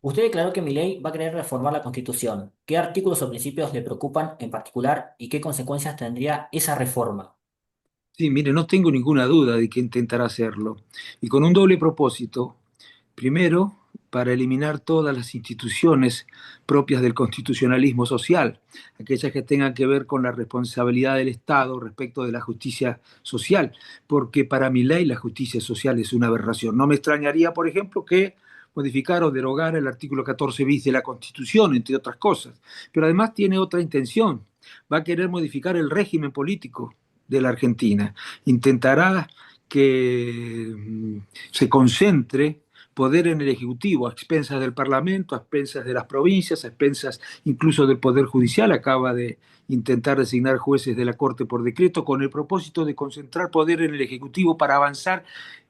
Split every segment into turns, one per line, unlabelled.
Usted declaró que Milei va a querer reformar la Constitución. ¿Qué artículos o principios le preocupan en particular y qué consecuencias tendría esa reforma?
Sí, mire, no tengo ninguna duda de que intentará hacerlo. Y con un doble propósito. Primero, para eliminar todas las instituciones propias del constitucionalismo social, aquellas que tengan que ver con la responsabilidad del Estado respecto de la justicia social, porque para mi ley la justicia social es una aberración. No me extrañaría, por ejemplo, que modificar o derogar el artículo 14 bis de la Constitución, entre otras cosas. Pero además tiene otra intención. Va a querer modificar el régimen político de la Argentina. Intentará que se concentre poder en el Ejecutivo, a expensas del Parlamento, a expensas de las provincias, a expensas incluso del Poder Judicial. Acaba de intentar designar jueces de la Corte por decreto con el propósito de concentrar poder en el Ejecutivo para avanzar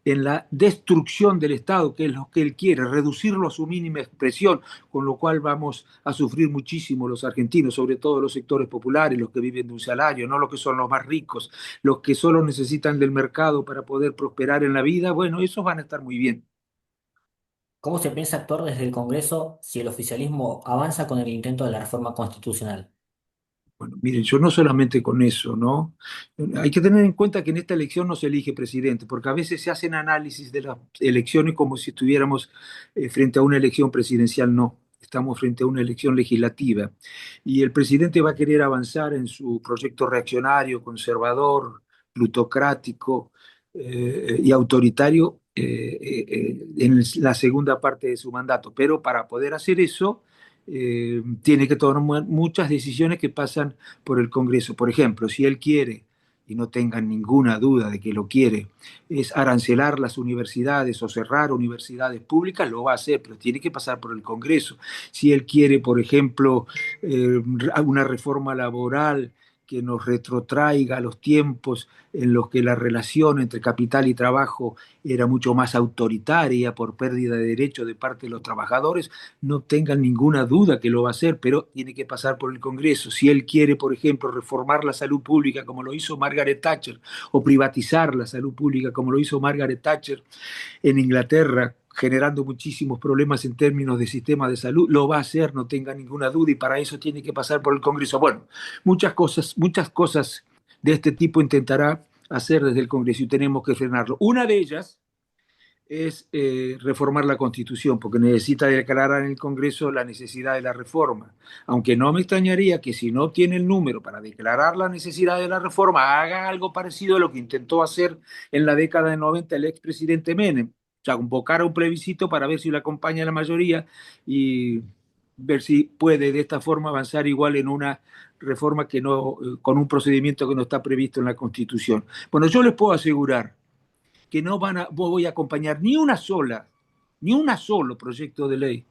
en la destrucción del Estado, que es lo que él quiere, reducirlo a su mínima expresión, con lo cual vamos a sufrir muchísimo los argentinos, sobre todo los sectores populares, los que viven de un salario, no los que son los más ricos, los que solo necesitan del mercado para poder prosperar en la vida. Bueno, esos van a estar muy bien.
¿Cómo se piensa actuar desde el Congreso si el oficialismo avanza con el intento de la reforma constitucional?
Bueno, miren, yo no solamente con eso, ¿no? Hay que tener en cuenta que en esta elección no se elige presidente, porque a veces se hacen análisis de las elecciones como si estuviéramos frente a una elección presidencial. No, estamos frente a una elección legislativa. Y el presidente va a querer avanzar en su proyecto reaccionario, conservador, plutocrático y autoritario en la segunda parte de su mandato. Pero para poder hacer eso tiene que tomar muchas decisiones que pasan por el Congreso. Por ejemplo, si él quiere, y no tengan ninguna duda de que lo quiere, es arancelar las universidades o cerrar universidades públicas, lo va a hacer, pero tiene que pasar por el Congreso. Si él quiere, por ejemplo, una reforma laboral que nos retrotraiga a los tiempos en los que la relación entre capital y trabajo era mucho más autoritaria por pérdida de derechos de parte de los trabajadores, no tengan ninguna duda que lo va a hacer, pero tiene que pasar por el Congreso. Si él quiere, por ejemplo, reformar la salud pública como lo hizo Margaret Thatcher, o privatizar la salud pública como lo hizo Margaret Thatcher en Inglaterra, generando muchísimos problemas en términos de sistema de salud, lo va a hacer, no tenga ninguna duda, y para eso tiene que pasar por el Congreso. Bueno, muchas cosas de este tipo intentará hacer desde el Congreso y tenemos que frenarlo. Una de ellas es reformar la Constitución, porque necesita declarar en el Congreso la necesidad de la reforma. Aunque no me extrañaría que si no tiene el número para declarar la necesidad de la reforma, haga algo parecido a lo que intentó hacer en la década de 90 el expresidente Menem. O sea, convocar a un plebiscito para ver si lo acompaña la mayoría y ver si puede de esta forma avanzar igual en una reforma que no, con un procedimiento que no está previsto en la Constitución. Bueno, yo les puedo asegurar que no voy a acompañar ni un solo proyecto de ley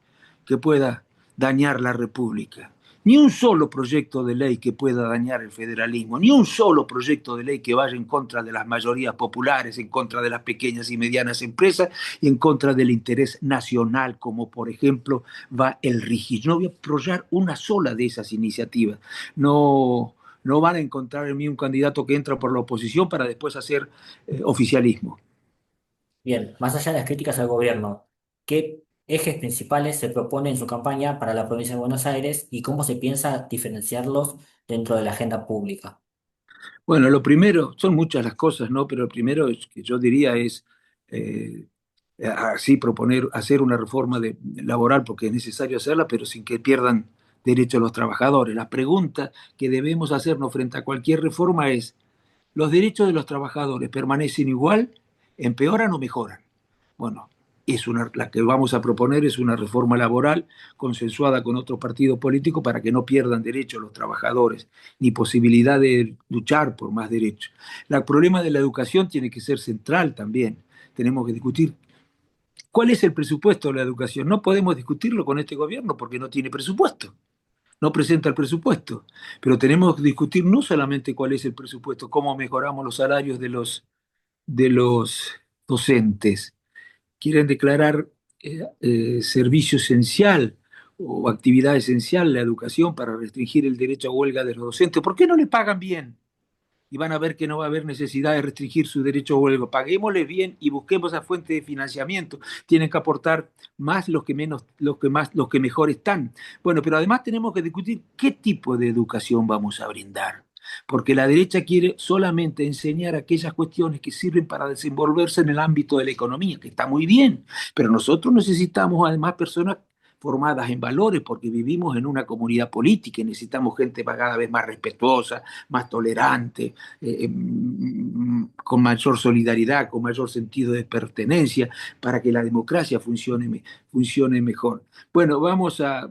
que pueda dañar la República, ni un solo proyecto de ley que pueda dañar el federalismo, ni un solo proyecto de ley que vaya en contra de las mayorías populares, en contra de las pequeñas y medianas empresas y en contra del interés nacional, como por ejemplo va el RIGI. No voy a apoyar una sola de esas iniciativas. No van a encontrar en mí un candidato que entra por la oposición para después hacer oficialismo.
Bien, más allá de las críticas al gobierno, ¿qué ejes principales se propone en su campaña para la provincia de Buenos Aires y cómo se piensa diferenciarlos dentro de la agenda pública?
Bueno, lo primero, son muchas las cosas, ¿no? Pero lo primero es que yo diría es eh, así proponer, hacer una reforma laboral porque es necesario hacerla, pero sin que pierdan derechos los trabajadores. La pregunta que debemos hacernos frente a cualquier reforma es, ¿los derechos de los trabajadores permanecen igual, empeoran o mejoran? Bueno, la que vamos a proponer es una reforma laboral consensuada con otros partidos políticos para que no pierdan derechos los trabajadores, ni posibilidad de luchar por más derechos. El problema de la educación tiene que ser central también. Tenemos que discutir cuál es el presupuesto de la educación. No podemos discutirlo con este gobierno porque no tiene presupuesto, no presenta el presupuesto. Pero tenemos que discutir no solamente cuál es el presupuesto, cómo mejoramos los salarios de los docentes. Quieren declarar servicio esencial o actividad esencial la educación para restringir el derecho a huelga de los docentes. ¿Por qué no le pagan bien? y van a ver que no va a haber necesidad de restringir su derecho a huelga. Paguémosles bien y busquemos esa fuente de financiamiento. Tienen que aportar más los que menos, los que mejor están. Bueno, pero además tenemos que discutir qué tipo de educación vamos a brindar. Porque la derecha quiere solamente enseñar aquellas cuestiones que sirven para desenvolverse en el ámbito de la economía, que está muy bien, pero nosotros necesitamos además personas formadas en valores, porque vivimos en una comunidad política y necesitamos gente cada vez más respetuosa, más tolerante, con mayor solidaridad, con mayor sentido de pertenencia, para que la democracia funcione mejor. Bueno, vamos a,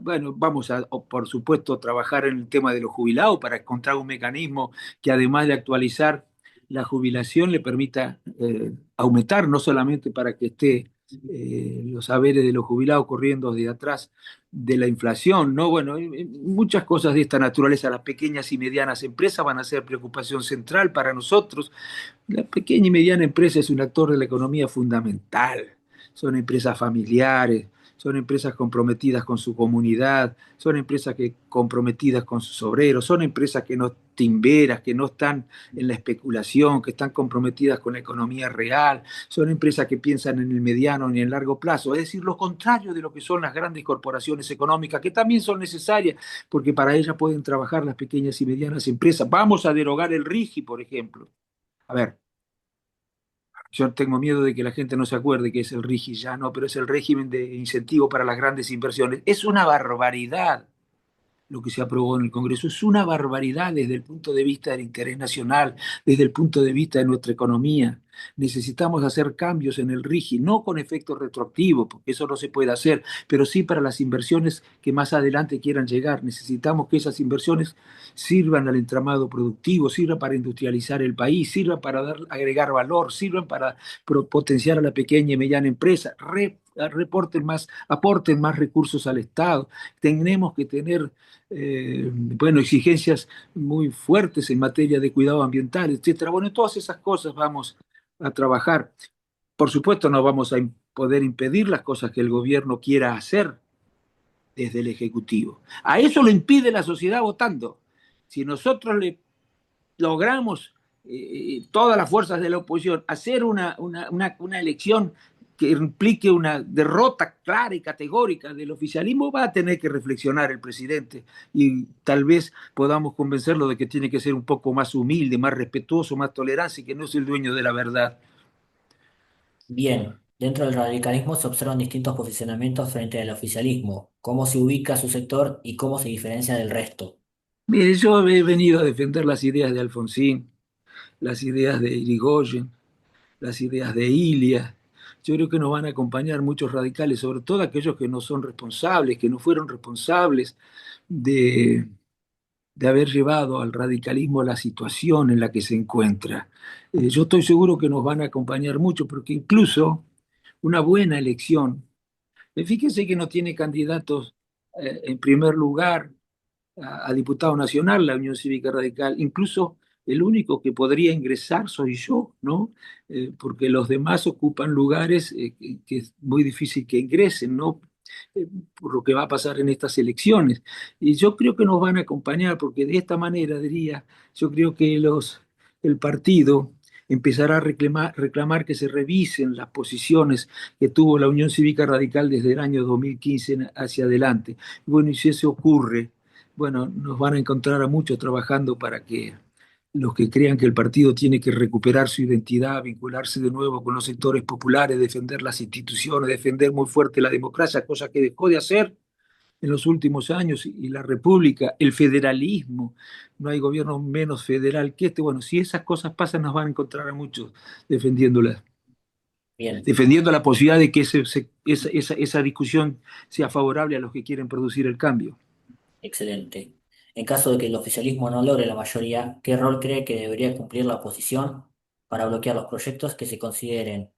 por supuesto, trabajar en el tema de los jubilados para encontrar un mecanismo que además de actualizar la jubilación le permita aumentar, no solamente para que esté los saberes de los jubilados corriendo desde atrás de la inflación, ¿no? Bueno, muchas cosas de esta naturaleza, las pequeñas y medianas empresas van a ser preocupación central para nosotros. La pequeña y mediana empresa es un actor de la economía fundamental. Son empresas familiares, son empresas comprometidas con su comunidad, son empresas comprometidas con sus obreros, son empresas que no timberas, que no están en la especulación, que están comprometidas con la economía real, son empresas que piensan en el mediano y en el largo plazo, es decir, lo contrario de lo que son las grandes corporaciones económicas, que también son necesarias, porque para ellas pueden trabajar las pequeñas y medianas empresas. Vamos a derogar el RIGI, por ejemplo. A ver, yo tengo miedo de que la gente no se acuerde que es el RIGI ya, no, pero es el régimen de incentivo para las grandes inversiones. Es una barbaridad lo que se aprobó en el Congreso. Es una barbaridad desde el punto de vista del interés nacional, desde el punto de vista de nuestra economía. Necesitamos hacer cambios en el RIGI, no con efectos retroactivos, porque eso no se puede hacer, pero sí para las inversiones que más adelante quieran llegar. Necesitamos que esas inversiones sirvan al entramado productivo, sirvan para industrializar el país, sirvan para agregar valor, sirvan para potenciar a la pequeña y mediana empresa, aporten más recursos al Estado. Tenemos que tener bueno, exigencias muy fuertes en materia de cuidado ambiental, etcétera. Bueno, todas esas cosas vamos a trabajar. Por supuesto, no vamos a poder impedir las cosas que el gobierno quiera hacer desde el Ejecutivo. A eso lo impide la sociedad votando. Si nosotros le logramos, todas las fuerzas de la oposición, hacer una elección que implique una derrota clara y categórica del oficialismo, va a tener que reflexionar el presidente y tal vez podamos convencerlo de que tiene que ser un poco más humilde, más respetuoso, más tolerante y que no es el dueño de la verdad.
Bien, dentro del radicalismo se observan distintos posicionamientos frente al oficialismo, cómo se ubica su sector y cómo se diferencia del resto.
Mire, yo he venido a defender las ideas de Alfonsín, las ideas de Irigoyen, las ideas de Ilia. Yo creo que nos van a acompañar muchos radicales, sobre todo aquellos que no son responsables, que no fueron responsables de, de haber llevado al radicalismo a la situación en la que se encuentra. Yo estoy seguro que nos van a acompañar mucho, porque incluso una buena elección, fíjense que no tiene candidatos en primer lugar a diputado nacional, la Unión Cívica Radical. Incluso el único que podría ingresar soy yo, ¿no? Porque los demás ocupan lugares que es muy difícil que ingresen, ¿no? Por lo que va a pasar en estas elecciones. Y yo creo que nos van a acompañar, porque de esta manera, diría, yo creo que el partido empezará a reclamar que se revisen las posiciones que tuvo la Unión Cívica Radical desde el año 2015 hacia adelante. Bueno, y si eso ocurre, bueno, nos van a encontrar a muchos trabajando para que los que crean que el partido tiene que recuperar su identidad, vincularse de nuevo con los sectores populares, defender las instituciones, defender muy fuerte la democracia, cosa que dejó de hacer en los últimos años, y la república, el federalismo, no hay gobierno menos federal que este. Bueno, si esas cosas pasan, nos van a encontrar a muchos defendiéndolas,
Bien,
defendiendo la posibilidad de que esa discusión sea favorable a los que quieren producir el cambio.
excelente. En caso de que el oficialismo no logre la mayoría, ¿qué rol cree que debería cumplir la oposición para bloquear los proyectos que se consideren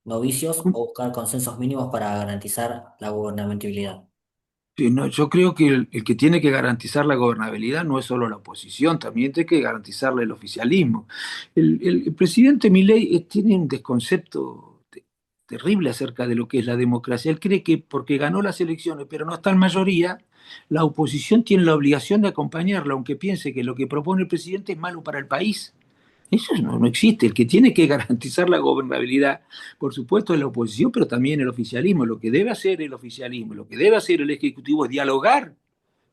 novicios o buscar consensos mínimos para garantizar la gobernabilidad?
Sí, no, yo creo que el que tiene que garantizar la gobernabilidad no es solo la oposición, también tiene que garantizarle el oficialismo. El presidente Milei tiene un desconcepto terrible acerca de lo que es la democracia. Él cree que porque ganó las elecciones, pero no está en mayoría, la oposición tiene la obligación de acompañarla, aunque piense que lo que propone el presidente es malo para el país. Eso no existe. El que tiene que garantizar la gobernabilidad, por supuesto, es la oposición, pero también el oficialismo. Lo que debe hacer el oficialismo, lo que debe hacer el Ejecutivo es dialogar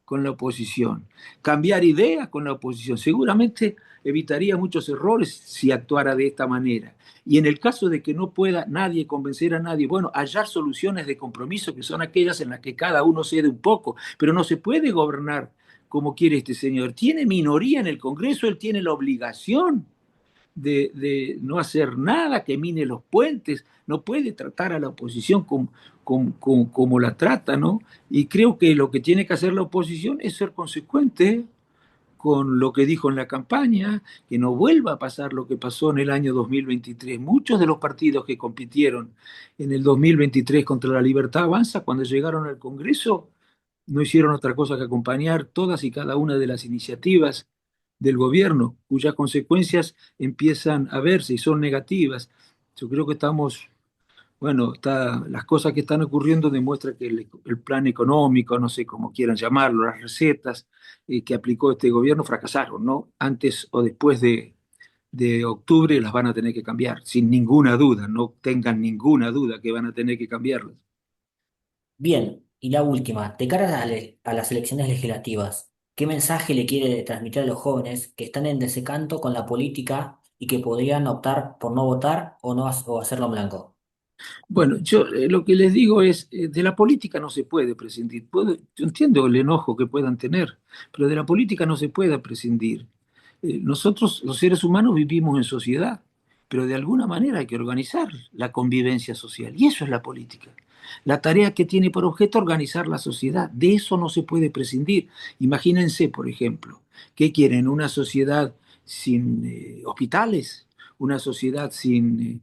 con la oposición, cambiar ideas con la oposición. Seguramente evitaría muchos errores si actuara de esta manera. Y en el caso de que no pueda nadie convencer a nadie, bueno, hallar soluciones de compromiso que son aquellas en las que cada uno cede un poco, pero no se puede gobernar como quiere este señor. Tiene minoría en el Congreso, él tiene la obligación de no hacer nada que mine los puentes, no puede tratar a la oposición como la trata, ¿no? Y creo que lo que tiene que hacer la oposición es ser consecuente con lo que dijo en la campaña, que no vuelva a pasar lo que pasó en el año 2023. Muchos de los partidos que compitieron en el 2023 contra la Libertad Avanza, cuando llegaron al Congreso, no hicieron otra cosa que acompañar todas y cada una de las iniciativas del gobierno, cuyas consecuencias empiezan a verse y son negativas. Yo creo que estamos, bueno, las cosas que están ocurriendo demuestran que el plan económico, no sé cómo quieran llamarlo, las recetas que aplicó este gobierno fracasaron, ¿no? Antes o después de octubre las van a tener que cambiar, sin ninguna duda, no tengan ninguna duda que van a tener que cambiarlas.
Bien, y la última, de cara a las elecciones legislativas, ¿qué mensaje le quiere transmitir a los jóvenes que están en desencanto con la política y que podrían optar por no votar o no o hacerlo en blanco?
Bueno, yo lo que les digo es, de la política no se puede prescindir. Yo entiendo el enojo que puedan tener, pero de la política no se puede prescindir. Nosotros, los seres humanos, vivimos en sociedad, pero de alguna manera hay que organizar la convivencia social, y eso es la política. La tarea que tiene por objeto organizar la sociedad, de eso no se puede prescindir. Imagínense, por ejemplo, ¿qué quieren? ¿Una sociedad sin hospitales? ¿Una sociedad sin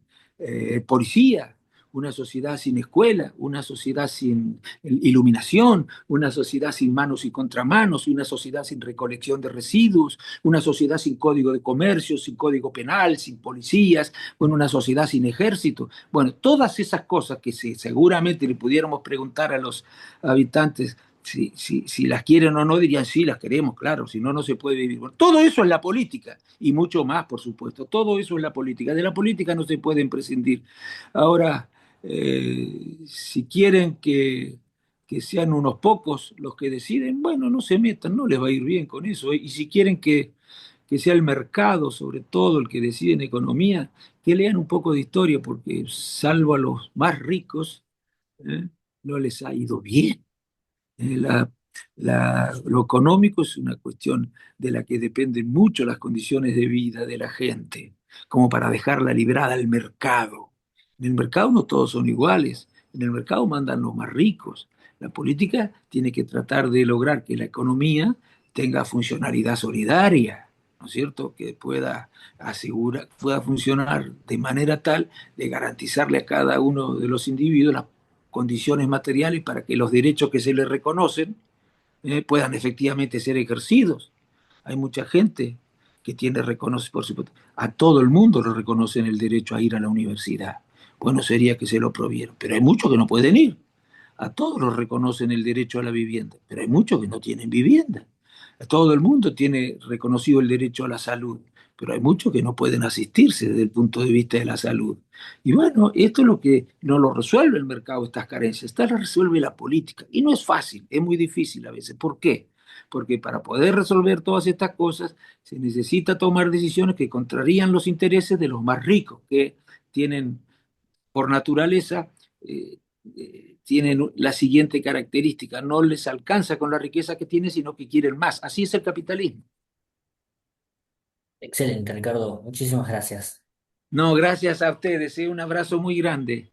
policía? Una sociedad sin escuela, una sociedad sin iluminación, una sociedad sin manos y contramanos, una sociedad sin recolección de residuos, una sociedad sin código de comercio, sin código penal, sin policías, bueno, una sociedad sin ejército. Bueno, todas esas cosas que seguramente le pudiéramos preguntar a los habitantes si las quieren o no, dirían sí, las queremos, claro, si no, no se puede vivir. Bueno, todo eso es la política y mucho más, por supuesto. Todo eso es la política. De la política no se pueden prescindir. Ahora, si quieren que sean unos pocos los que deciden, bueno, no se metan, no les va a ir bien con eso. Y si quieren que sea el mercado, sobre todo el que decide en economía, que lean un poco de historia, porque salvo a los más ricos, ¿eh? No les ha ido bien. La, lo económico es una cuestión de la que dependen mucho las condiciones de vida de la gente, como para dejarla librada al mercado. En el mercado no todos son iguales, en el mercado mandan los más ricos. La política tiene que tratar de lograr que la economía tenga funcionalidad solidaria, ¿no es cierto? Que pueda funcionar de manera tal de garantizarle a cada uno de los individuos las condiciones materiales para que los derechos que se les reconocen puedan efectivamente ser ejercidos. Hay mucha gente que tiene reconocido, por supuesto, a todo el mundo le reconocen el derecho a ir a la universidad. Bueno, sería que se lo provieron, pero hay muchos que no pueden ir. A todos los reconocen el derecho a la vivienda, pero hay muchos que no tienen vivienda. A todo el mundo tiene reconocido el derecho a la salud, pero hay muchos que no pueden asistirse desde el punto de vista de la salud. Y bueno, esto es lo que no lo resuelve el mercado, estas carencias, esta las resuelve la política. Y no es fácil, es muy difícil a veces. ¿Por qué? Porque para poder resolver todas estas cosas se necesita tomar decisiones que contrarían los intereses de los más ricos, que tienen por naturaleza, tienen la siguiente característica: no les alcanza con la riqueza que tienen, sino que quieren más. Así es el capitalismo.
Excelente, Ricardo. Muchísimas gracias.
No, gracias a ustedes, un abrazo muy grande.